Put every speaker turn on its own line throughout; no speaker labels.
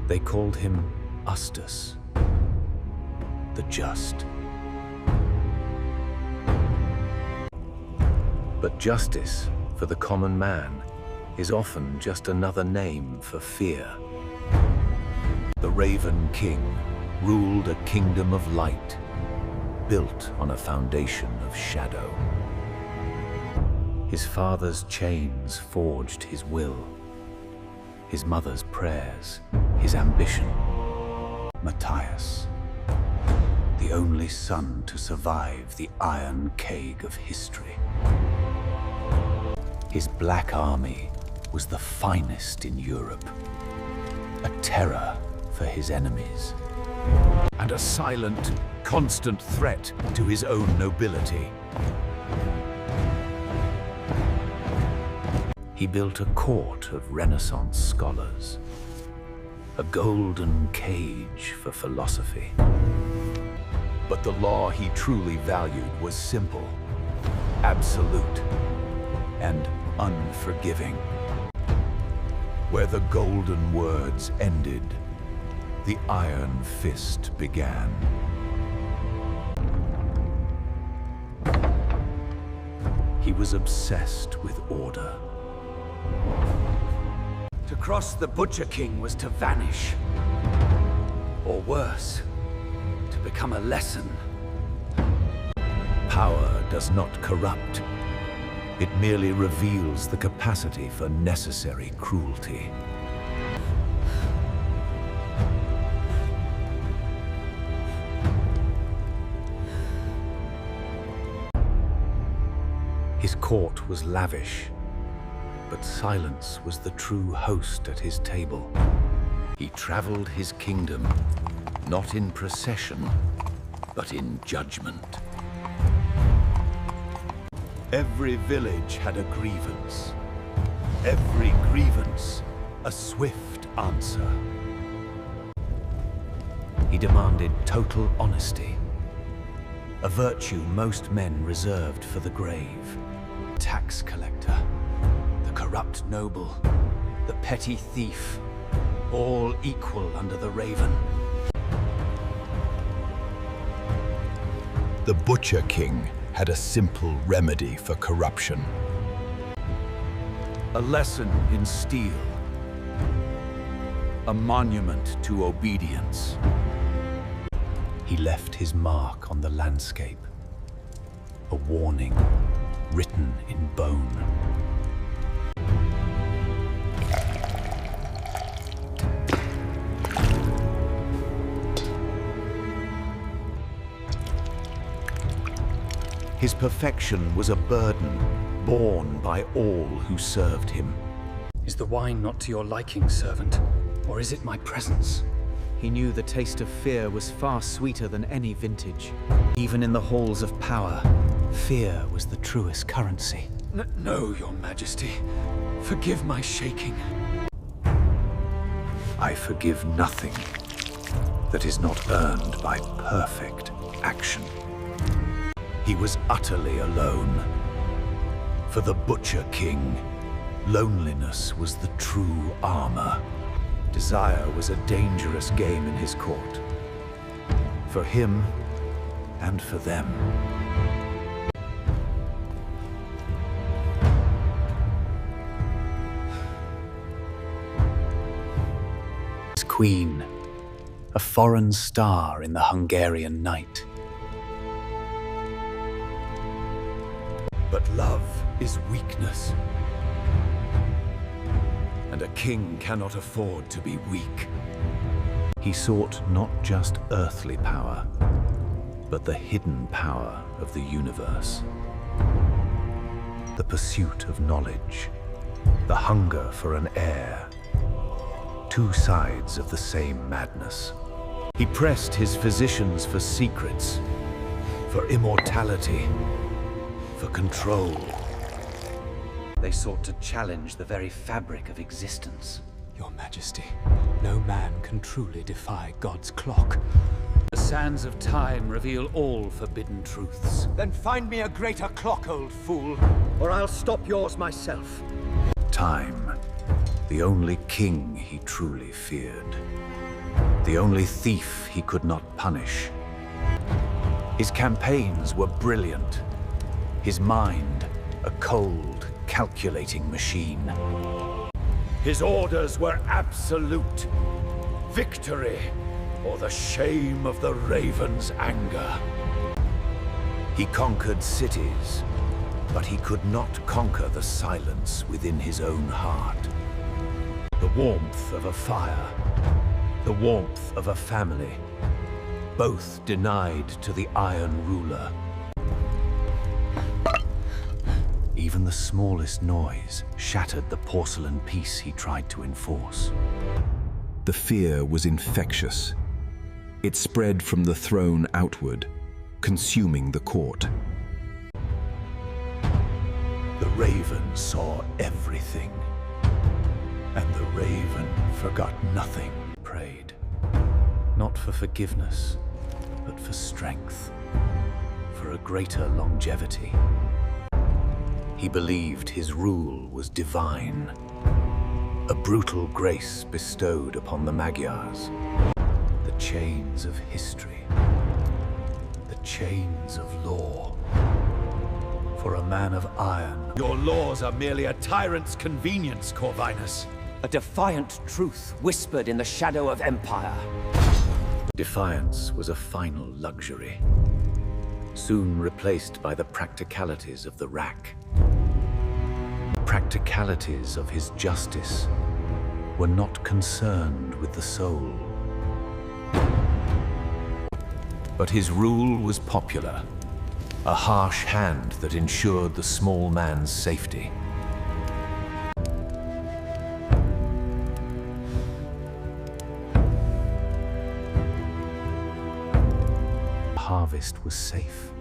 They called him Ustus, the just. But justice for the common man is often just another name for fear. The Raven King ruled a kingdom of light, built on a foundation of shadow. His father's chains forged his will, his mother's prayers, his ambition. Matthias, the only son to survive the Iron Cage of history. His Black Army was the finest in Europe, a terror for his enemies, and a silent, constant threat to his own nobility. He built a court of Renaissance scholars, a golden cage for philosophy. But the law he truly valued was simple, absolute, and unforgiving. Where the golden words ended, the iron fist began. He was obsessed with order. To cross the Butcher King was to vanish. Or worse, to become a lesson. Power does not corrupt. It merely reveals the capacity for necessary cruelty. His court was lavish, but silence was the true host at his table. He traveled his kingdom, not in procession, but in judgment. Every village had a grievance. Every grievance, a swift answer. He demanded total honesty, a virtue most men reserved for the grave. Tax collector, the corrupt noble, the petty thief, all equal under the Raven.
The Butcher King had a simple remedy for corruption.
A lesson in steel. A monument to obedience. He left his mark on the landscape. A warning written in bone. His perfection was a burden borne by all who served him.
Is the wine not to your liking, servant? Or is it my presence?
He knew the taste of fear was far sweeter than any vintage. Even in the halls of power, fear was the truest currency.
No, your majesty. Forgive my shaking.
I forgive nothing that is not earned by perfect action. He was utterly alone. For the Butcher King, loneliness was the true armor. Desire was a dangerous game in his court. For him and for them. His queen, a foreign star in the Hungarian night. But love is weakness. And a king cannot afford to be weak. He sought not just earthly power, but the hidden power of the universe. The pursuit of knowledge, the hunger for an heir. Two sides of the same madness. He pressed his physicians for secrets, for immortality, for control. They sought to challenge the very fabric of existence.
Your majesty, no man can truly defy God's clock. The sands of time reveal all forbidden truths.
Then find me a greater clock, old fool,
Or I'll stop yours myself.
Time, The only king he truly feared. The only thief he could not punish. His campaigns were brilliant. His mind, a cold, calculating machine. His orders were absolute. Victory, or the shame of the Raven's anger. He conquered cities, but he could not conquer the silence within his own heart. The warmth of a fire, the warmth of a family, both denied to the Iron Ruler. Even the smallest noise shattered the porcelain peace he tried to enforce.
The fear was infectious. It spread from the throne outward, consuming the court.
The Raven saw everything, and the Raven forgot nothing. Prayed, not for forgiveness, but for strength, for a greater longevity. He believed his rule was divine, a brutal grace bestowed upon the Magyars. The chains of history, the chains of law. For a man of iron, your laws are merely a tyrant's convenience, Corvinus.
A defiant truth whispered in the shadow of empire.
Defiance was a final luxury, soon replaced by the practicalities of the rack. The practicalities of his justice were not concerned with the soul. But his rule was popular, a harsh hand that ensured the small man's safety. The harvest was safe,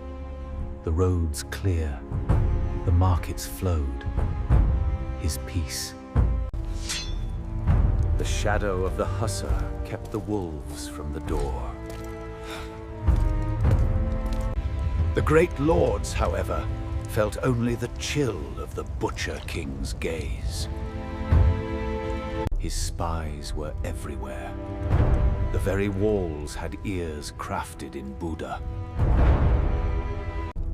the roads clear, the markets flowed. His peace. The shadow of the hussar kept the wolves from the door. The great lords, however, felt only the chill of the Butcher King's gaze. His spies were everywhere. The very walls had ears crafted in Buddha.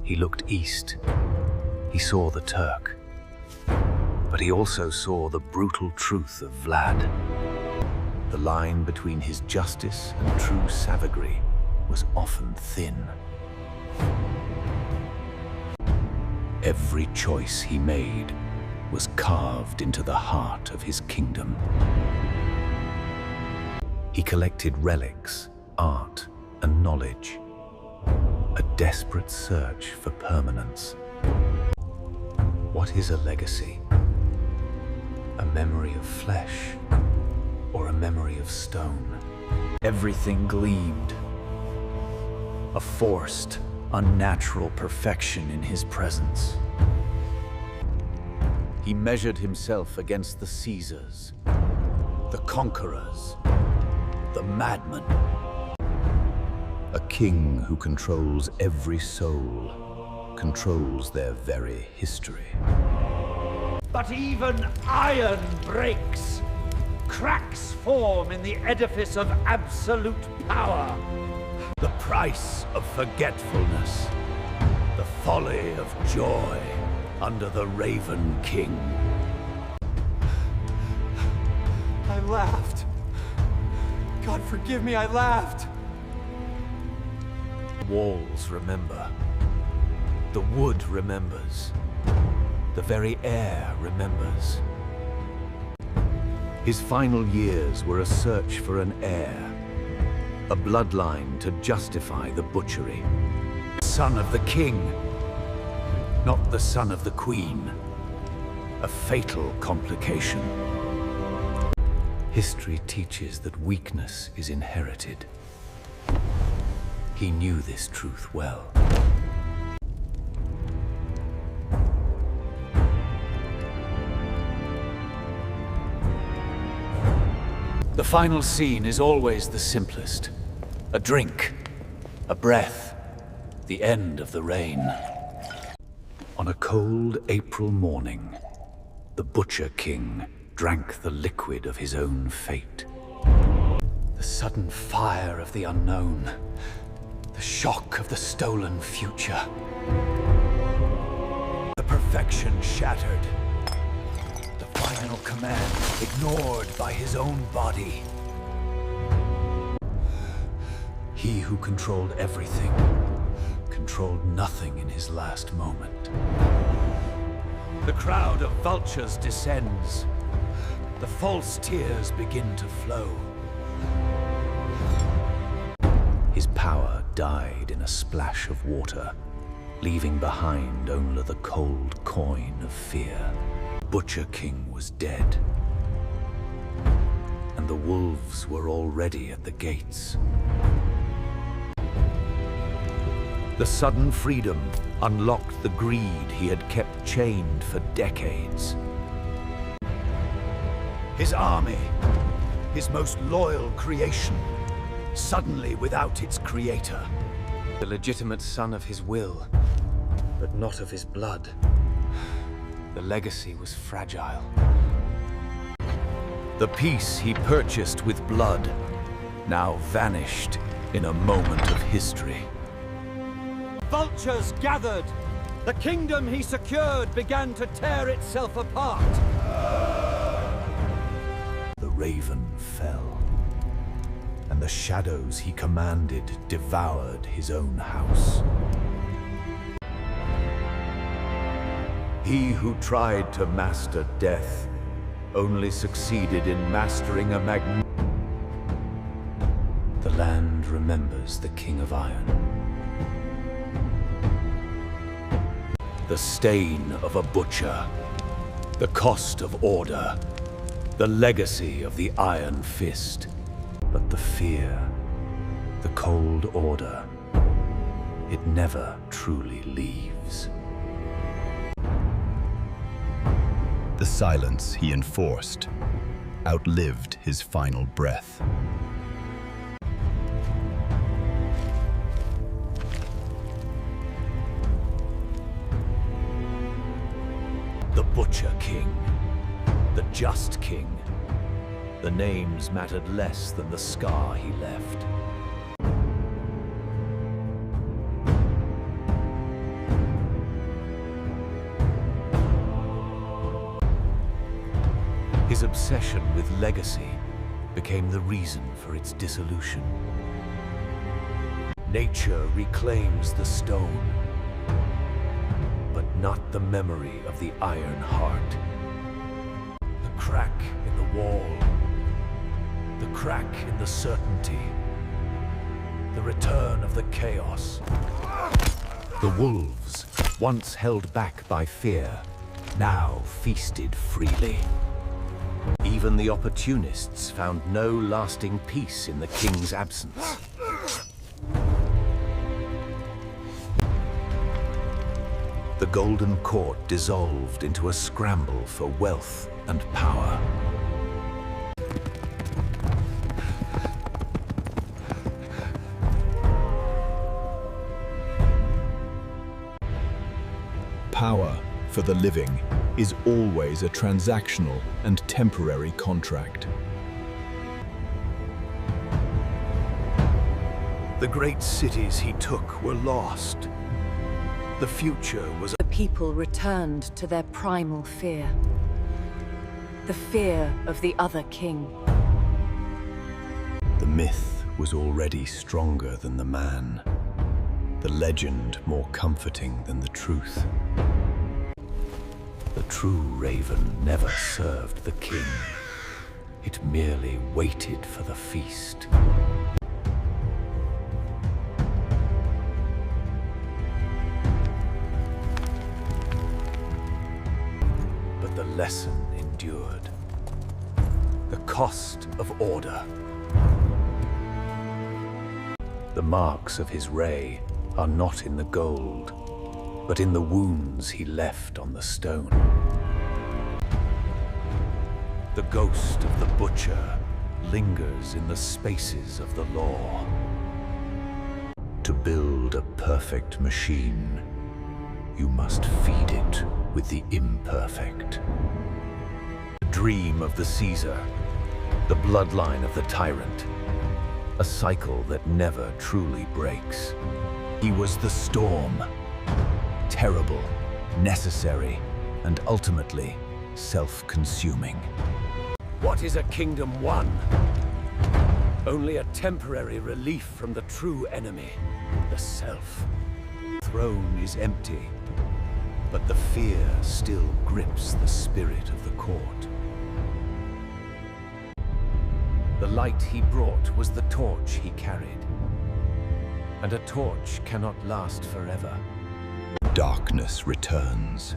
He looked east. He saw the Turk. But he also saw the brutal truth of Vlad. The line between his justice and true savagery was often thin. Every choice he made was carved into the heart of his kingdom. He collected relics, art, and knowledge. A desperate search for permanence. What is a legacy? A memory of flesh, or a memory of stone? Everything gleamed. A forced, unnatural perfection in his presence. He measured himself against the Caesars, the conquerors, the madmen.
A king who controls every soul, controls their very history.
But even iron breaks. Cracks form in the edifice of absolute power.
The price of forgetfulness. The folly of joy under the Raven King.
I laughed. God forgive me, I laughed.
Walls remember. The wood remembers. The very air remembers. His final years were a search for an heir, a bloodline to justify the butchery. Son of the king, not the son of the queen. A fatal complication. History teaches that weakness is inherited. He knew this truth well. The final scene is always the simplest. A drink, a breath, the end of the rain. On a cold April morning, the Butcher King drank the liquid of his own fate.
The sudden fire of the unknown. The shock of the stolen future.
The perfection shattered. The final command ignored by his own body. He who controlled everything, controlled nothing in his last moment. The crowd of vultures descends. The false tears begin to flow. His power died in a splash of water, leaving behind only the cold coin of fear. Butcher King was dead, and the wolves were already at the gates. The sudden freedom unlocked the greed he had kept chained for decades. His army, his most loyal creation, suddenly without its creator. The legitimate son of his will, but not of his blood. The legacy was fragile. The peace he purchased with blood now vanished in a moment of history.
Vultures gathered. The kingdom he secured began to tear itself apart.
The raven fell, and the shadows he commanded devoured his own house. He who tried to master death only succeeded in mastering a The land remembers the King of Iron. The stain of a butcher, the cost of order, the legacy of the Iron Fist. But the fear, the cold order, it never truly leaves.
The silence he enforced outlived his final breath.
The Butcher King, the Just King. The names mattered less than the scar he left. His obsession with legacy became the reason for its dissolution. Nature reclaims the stone, but not the memory of the Iron Heart. The crack in the wall, the crack in the certainty, the return of the chaos. The wolves, once held back by fear, now feasted freely. Even the opportunists found no lasting peace in the king's absence. The Golden Court dissolved into a scramble for wealth and power.
Power for the living is always a transactional and temporary contract.
The great cities he took were lost. The future was
The people returned to their primal fear. The fear of the other king.
The myth was already stronger than the man, the legend more comforting than the truth.
The true raven never served the king. It merely waited for the feast. But the lesson endured. The cost of order. The marks of his ray are not in the gold, but in the wounds he left on the stone. The ghost of the butcher lingers in the spaces of the law. To build a perfect machine, you must feed it with the imperfect. dream of the Caesar, the bloodline of the tyrant, a cycle that never truly breaks. He was the storm, terrible, necessary, and ultimately self-consuming.
What is a kingdom won? Only a temporary relief from the true enemy, the self.
The throne is empty, but the fear still grips the spirit of the court. The light he brought was the torch he carried, and a torch cannot last forever.
Darkness returns,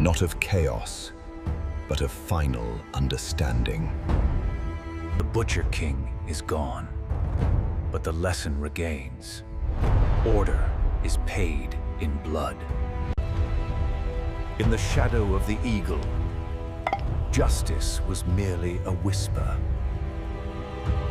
not of chaos, but of final understanding.
The Butcher King is gone, but the lesson regains. Order is paid in blood. In the shadow of the eagle, justice was merely a whisper.